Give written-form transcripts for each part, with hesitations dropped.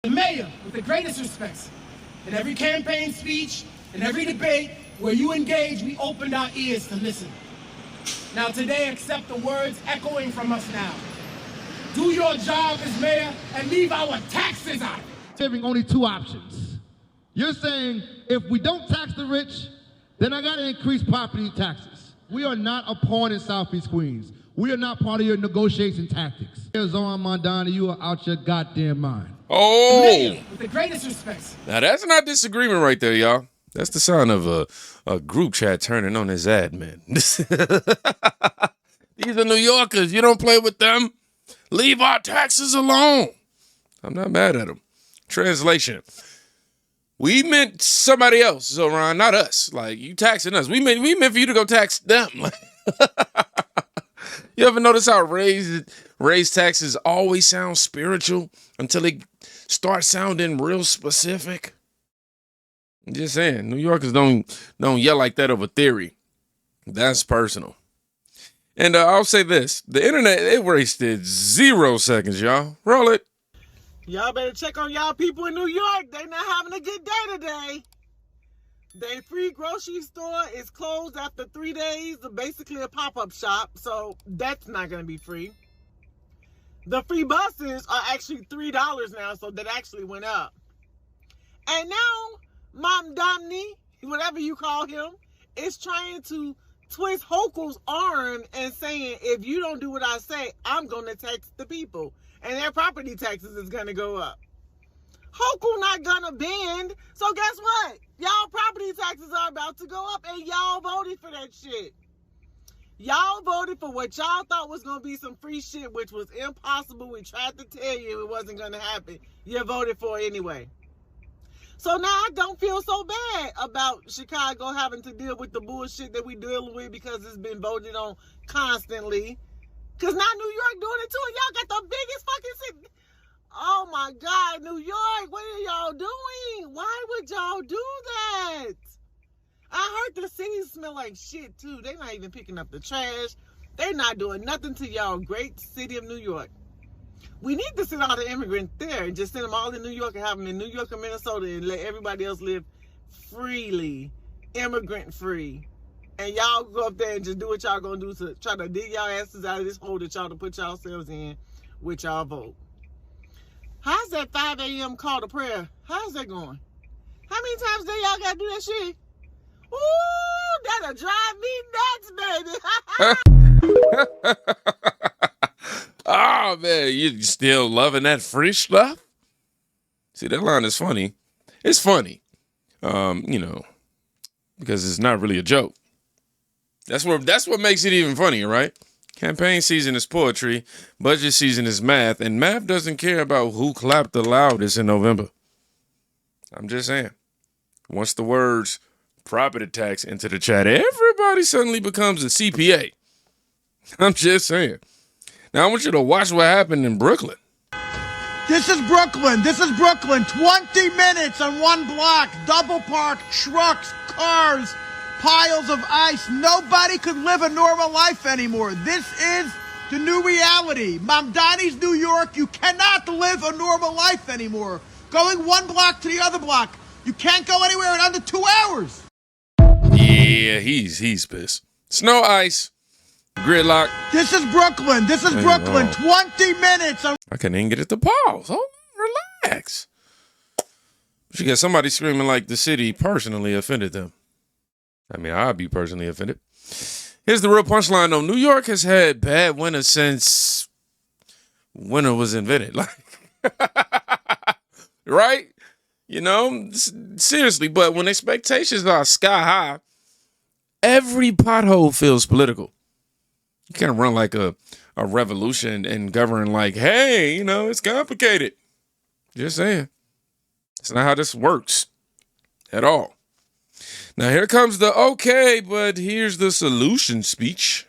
The mayor, with the greatest respects, in every campaign speech, in every debate where you engage, we opened our ears to listen. Now today, accept the words echoing from us now. Do your job as mayor and leave our taxes out of it. Having only two options. You're saying if we don't tax the rich, then I gotta increase property taxes. We are not a pawn in Southeast Queens. We are not part of your negotiation tactics. Arizona Mamdani, you are out your goddamn mind. Oh, Mayor, with the greatest respects. now that's not disagreement right there, y'all. That's the sound of a group chat turning on his admin. These are New Yorkers. You don't play with them. Leave our taxes alone. I'm not mad at them. Translation. We meant somebody else, Zoran, not us. Like, you taxing us. We meant for you to go tax them. You ever notice how raised taxes always sound spiritual until they start sounding real specific? I'm just saying, New Yorkers don't yell like that over theory. That's personal. And I'll say this. The internet, it wasted 0 seconds, y'all. Roll it. Y'all better check on y'all people in New York. They not having a good day today. Their free grocery store is closed after 3 days. Basically a pop-up shop. So that's not going to be free. The free buses are actually $3 now. So that actually went up. And now Mamdani, whatever you call him, is trying to twist Hochul's arm and saying, if you don't do what I say, I'm going to tax the people. And their property taxes is going to go up. Hochul not going to bend. So guess what? Y'all property taxes are about to go up and y'all voted for that shit. Y'all voted for what y'all thought was going to be some free shit, which was impossible. We tried to tell you it wasn't going to happen. You voted for it anyway. So now I don't feel so bad about Chicago having to deal with the bullshit that we dealing with because it's been voted on constantly. Because now New York doing it too. And y'all got the biggest fucking city. Oh my God, New York, what are y'all doing? Why would y'all do that? I heard the city smell like shit too. They not even picking up the trash. They not doing nothing to y'all great city of New York. We need to send all the immigrants there and just send them all in New York and have them in New York and Minnesota and let everybody else live freely, immigrant free. And y'all go up there and just do what y'all gonna do to try to dig y'all asses out of this hole that y'all to put yourselves in with y'all vote. How's that 5 a.m. call to prayer? How's that going? How many times do y'all gotta do that shit? Ooh, that'll drive me nuts, baby. Oh, man, you still loving that free stuff? See, that line is funny. It's funny, because it's not really a joke. That's what makes it even funnier, right? Campaign season is poetry, budget season is math, and math doesn't care about who clapped the loudest in November. I'm just saying. Once the words property tax into the chat, everybody suddenly becomes a CPA. I'm just saying. Now I want you to watch what happened in Brooklyn. This is Brooklyn. 20 minutes on one block. Double park, trucks, cars, piles of ice. Nobody could live a normal life anymore. This is the new reality. Mamdani's New York. You cannot live a normal life anymore. Going one block to the other block. You can't go anywhere in under 2 hours. Yeah, he's pissed. Snow, ice, gridlock. This is Brooklyn. 20 minutes. I couldn't even get it to pause. Oh, relax. But you got somebody screaming like the city personally offended them. I mean, I'd be personally offended. Here's the real punchline, though. New York has had bad winter since winter was invented. Right? Seriously. But when expectations are sky high, every pothole feels political. You can't run like a revolution and govern like, hey, it's complicated. Just saying. It's not how this works at all. Now, here comes the okay, but here's the solution speech.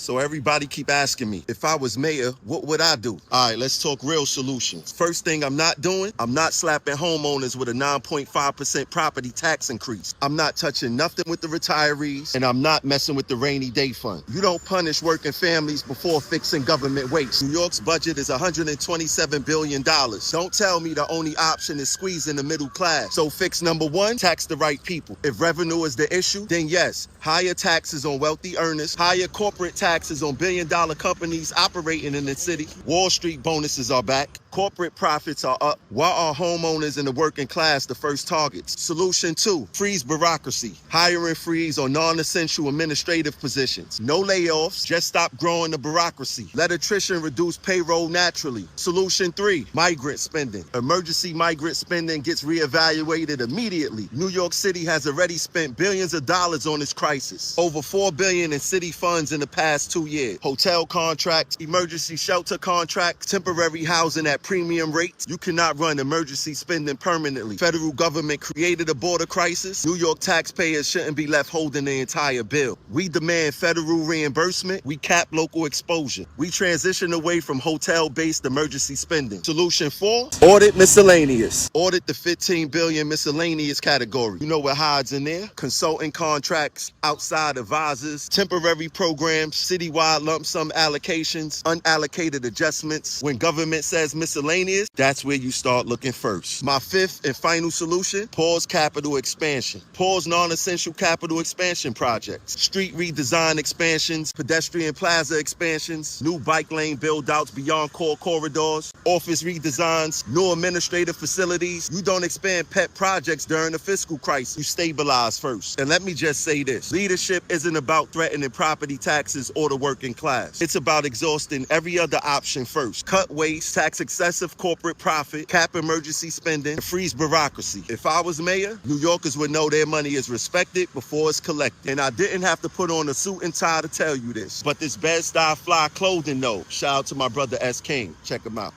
So everybody keep asking me, if I was mayor, what would I do? All right, let's talk real solutions. First thing I'm not doing, I'm not slapping homeowners with a 9.5% property tax increase. I'm not touching nothing with the retirees, and I'm not messing with the rainy day fund. You don't punish working families before fixing government waste. New York's budget is $127 billion. Don't tell me the only option is squeezing the middle class. So fix number one, tax the right people. If revenue is the issue, then yes, higher taxes on wealthy earners, higher corporate taxes on billion-dollar companies operating in the city. Wall Street bonuses are back. Corporate profits are up. Why are homeowners and the working class the first targets? Solution 2, freeze bureaucracy. Hiring freeze on non-essential administrative positions. No layoffs, just stop growing the bureaucracy. Let attrition reduce payroll naturally. Solution 3, migrant spending. Emergency migrant spending gets reevaluated immediately. New York City has already spent billions of dollars on this crisis. Over $4 billion in city funds in the past 2 years. Hotel contracts, emergency shelter contracts, temporary housing at premium rates. You cannot run emergency spending permanently. Federal government created a border crisis. New York taxpayers shouldn't be left holding the entire bill. We demand federal reimbursement. We cap local exposure. We transition away from hotel-based emergency spending. Solution 4, audit miscellaneous. Audit the $15 billion miscellaneous category. You know what hides in there? Consulting contracts, outside advisors, temporary programs, citywide lump sum allocations, unallocated adjustments. When government says miscellaneous, that's where you start looking first. My 5th and final solution, pause capital expansion. Pause non-essential capital expansion projects. Street redesign expansions, pedestrian plaza expansions, new bike lane build-outs beyond core corridors, office redesigns, new administrative facilities. You don't expand pet projects during the fiscal crisis. You stabilize first. And let me just say this. Leadership isn't about threatening property taxes or the working class. It's about exhausting every other option first. Cut waste, tax excessive corporate profit, cap emergency spending, and freeze bureaucracy. If I was mayor, New Yorkers would know their money is respected before it's collected. And I didn't have to put on a suit and tie to tell you this. But this Bed-Stuy fly clothing though, shout out to my brother S. King. Check him out.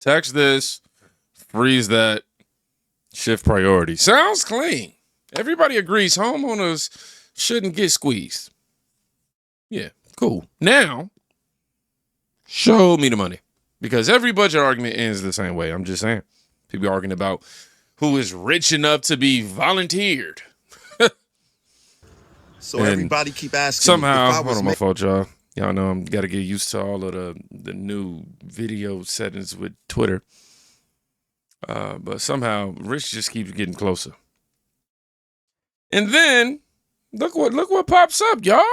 Tax this, freeze that, shift priority. Sounds clean. Everybody agrees homeowners shouldn't get squeezed. Yeah, cool. Now, show me the money. Because every budget argument ends the same way. I'm just saying. People arguing about who is rich enough to be volunteered. So And everybody keep asking somehow, me, if I hold was on, my fault, y'all. Y'all know I'm got to get used to all of the new video settings with Twitter. But somehow, Rich just keeps getting closer. And then, look what pops up, y'all.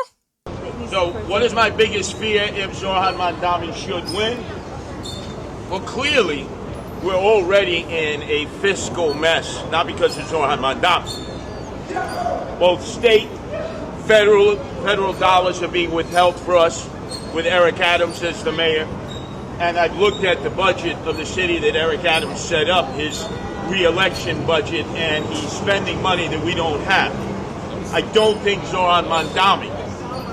So, what is my biggest fear if Zohar Mamdani should win? Well, clearly, we're already in a fiscal mess, not because of Zohar Mamdani. Both state, federal dollars are being withheld for us with Eric Adams as the mayor. And I've looked at the budget of the city that Eric Adams set up, his re-election budget, and he's spending money that we don't have. I don't think Zohar Mamdani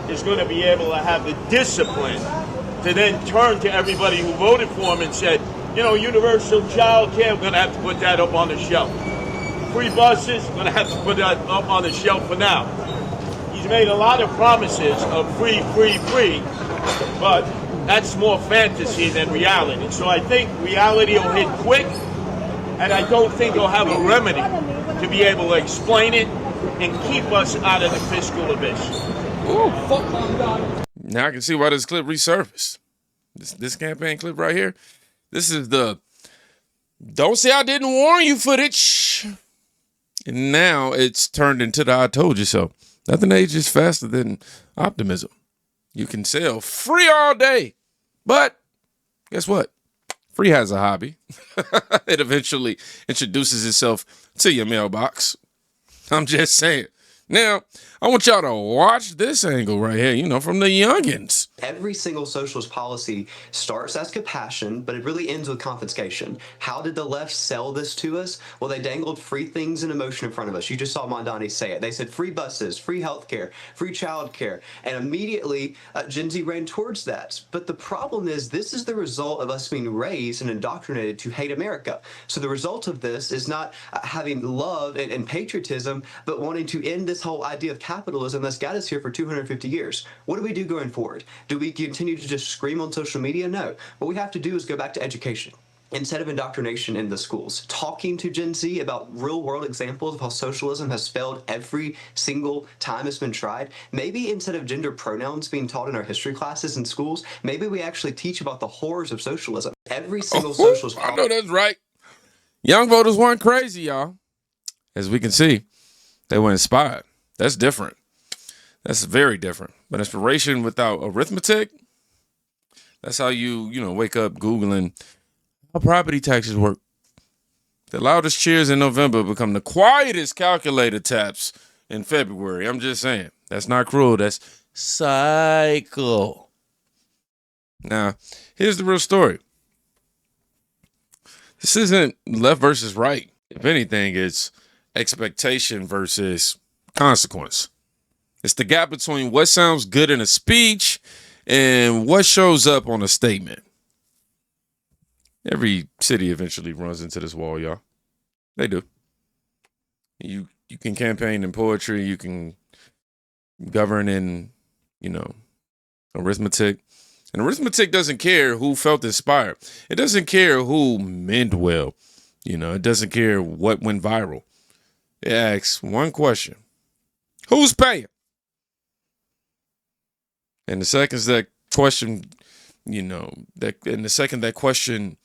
is going to be able to have the discipline to then turn to everybody who voted for him and said, you know, universal child care, we're going to have to put that up on the shelf. Free buses, we're going to have to put that up on the shelf for now. He's made a lot of promises of free, but that's more fantasy than reality. So I think reality will hit quick, and I don't think he'll have a remedy to be able to explain it and keep us out of the fiscal abyss. Ooh, fuck Mamdani. Now I can see why this clip resurfaced. This campaign clip right here. This is the "don't say I didn't warn you" footage. And now it's turned into the "I told you so." Nothing ages faster than optimism. You can sell free all day, but guess what? Free has a hobby. It eventually introduces itself to your mailbox. I'm just saying. Now, I want y'all to watch this angle right here, you know, from the youngins. Every single socialist policy starts as compassion, but it really ends with confiscation. How did the left sell this to us? Well, they dangled free things and emotion in front of us. You just saw Mamdani say it. They said free buses, free healthcare, free childcare, and immediately Gen Z ran towards that. But the problem is this is the result of us being raised and indoctrinated to hate America. So the result of this is not having love and patriotism, but wanting to end this whole idea of capitalism that's got us here for 250 years. What do we do going forward? Do we continue to just scream on social media? No. What we have to do is go back to education. Instead of indoctrination in the schools, talking to Gen Z about real-world examples of how socialism has failed every single time it's been tried. Maybe instead of gender pronouns being taught in our history classes in schools, maybe we actually teach about the horrors of socialism. Every single socialist... I know that's right. Young voters weren't crazy, y'all. As we can see, they were inspired. That's different. That's very different. But inspiration without arithmetic, that's how you wake up Googling how property taxes work. The loudest cheers in November become the quietest calculator taps in February. I'm just saying. That's not cruel. That's cycle. Now, here's the real story. This isn't left versus right. If anything, it's expectation versus consequence. It's the gap between what sounds good in a speech and what shows up on a statement. Every city eventually runs into this wall, y'all. They do. You can campaign in poetry. You can govern in, arithmetic. And arithmetic doesn't care who felt inspired. It doesn't care who meant well. It doesn't care what went viral. It asks one question. Who's paying? And the second that question, that question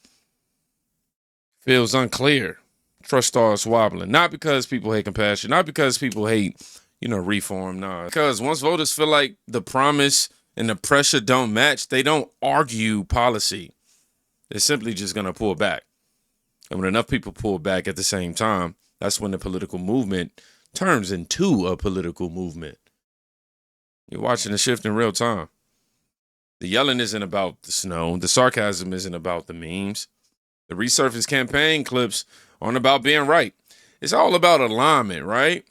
feels unclear, trust starts wobbling. Not because people hate compassion, not because people hate, reform, nah. Because once voters feel like the promise and the pressure don't match, they don't argue policy. They're simply just going to pull back. And when enough people pull back at the same time, that's when the political movement turns into a political movement. You're watching the shift in real time. The yelling isn't about the snow. The sarcasm isn't about the memes. The resurfaced campaign clips aren't about being right. It's all about alignment, right?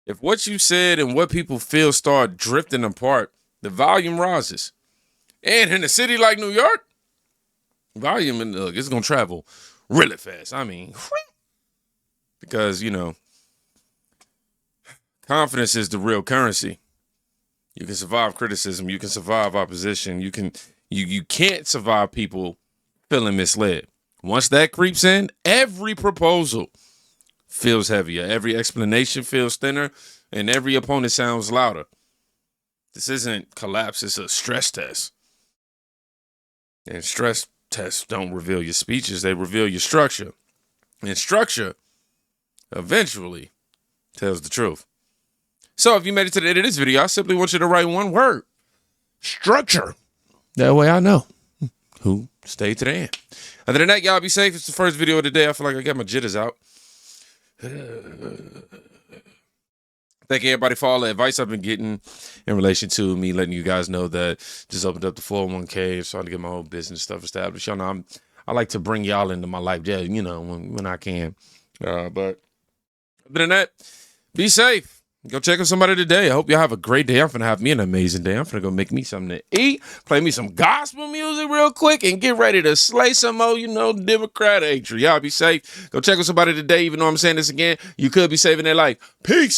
If what you said and what people feel start drifting apart, the volume rises. And in a city like New York, volume, it's going to travel really fast. I mean, because, confidence is the real currency. You can survive criticism. You can survive opposition. You can't survive people feeling misled. Once that creeps in, every proposal feels heavier. Every explanation feels thinner, and every opponent sounds louder. This isn't collapse. It's a stress test. And stress tests don't reveal your speeches. They reveal your structure. And structure eventually tells the truth. So if you made it to the end of this video, I simply want you to write one word. Structure. That way I know who stayed to the end. Other than that, y'all be safe. It's the first video of the day. I feel like I got my jitters out. Thank everybody for all the advice I've been getting in relation to me letting you guys know that just opened up the 401k and starting to get my whole business stuff established. Y'all know I like to bring y'all into my life, yeah, when I can. But other than that, be safe. Go check on somebody today. I hope y'all have a great day. I'm finna have me an amazing day. I'm finna go make me something to eat, play me some gospel music real quick, and get ready to slay some more, Democrat hatred. Y'all be safe. Go check on somebody today, even though I'm saying this again. You could be saving their life. Peace.